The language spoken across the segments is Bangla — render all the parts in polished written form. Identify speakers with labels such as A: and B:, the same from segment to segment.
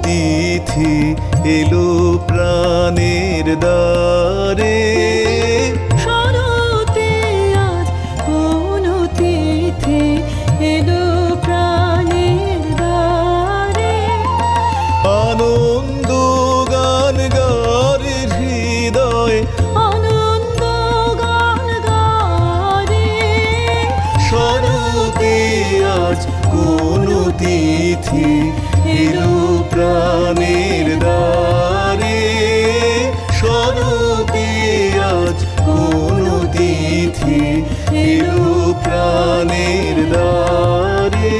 A: তিথি এলো প্রাণের দ্বারে।
B: শরতে আজ কোন তিথি এলো প্রাণের দ্বারে।
A: আনন্দ গান গারে হৃদয়,
B: আনন্দ গান গারে।
A: শরতে আজ কোন তিথি এলো প্রাণের দ্বারে। শরতে আজ কোন তিথি এলো প্রাণের দ্বারে।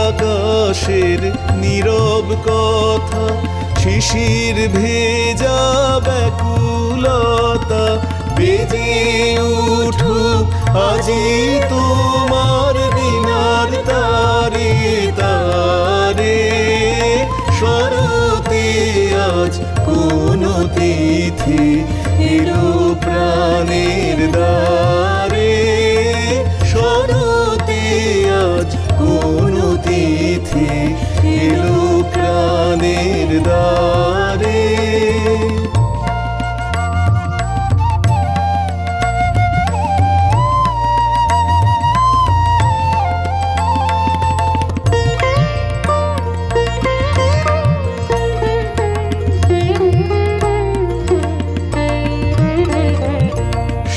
A: আকাশের নীরব কথা, শিশির ভেজা ব্যাকুলতা। বেজে উঠুক আজি তোমার বীণার তারে তারে। শরতে আজ কোন তিথি এলো প্রাণের দ্বারে। শরতে আজ কোন তিথি এলো প্রাণের দ্বারে।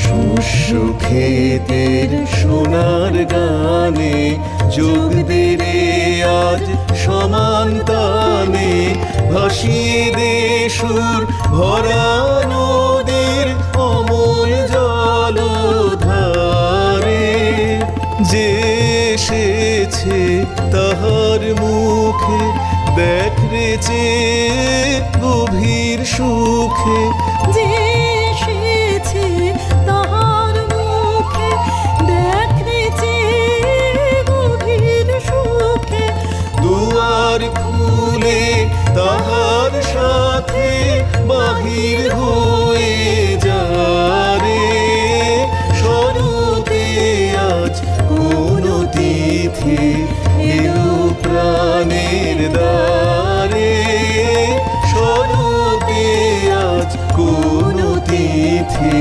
A: শস্য ক্ষেতের সোনার গানে যোগ দে রে আজ সমান তানে। ভাসিয়ে দে সুর ভরা নদীর অমল জলধারে। যে এসেছে তাহার মুখে দেখ রে চেয়ে গভীর সুখে।
B: যে এসেছে তাহার মুখে দেখ রে চেয়ে গভীর সুখে।
A: দুয়ার খুলে তাহার সাথে বাহির হয়ে যারে। শরতে আজ কোন তিথি এলো প্রাণের দ্বারে। শরতে আজ কোন তিথি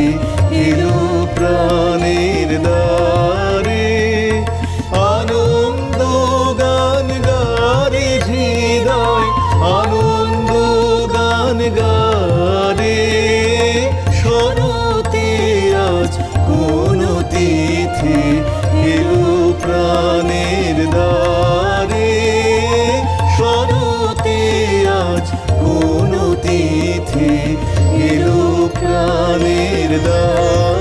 A: এলো প্রাণের দ্বারে। আনন্দ গান গারে হৃদয়, আনন্দ গান গারে। শরতে আজ কোন তিথি এলো প্রাণের দ্বারে। শরতে আজ কোন তিথি এলো প্রাণের দ্বারে।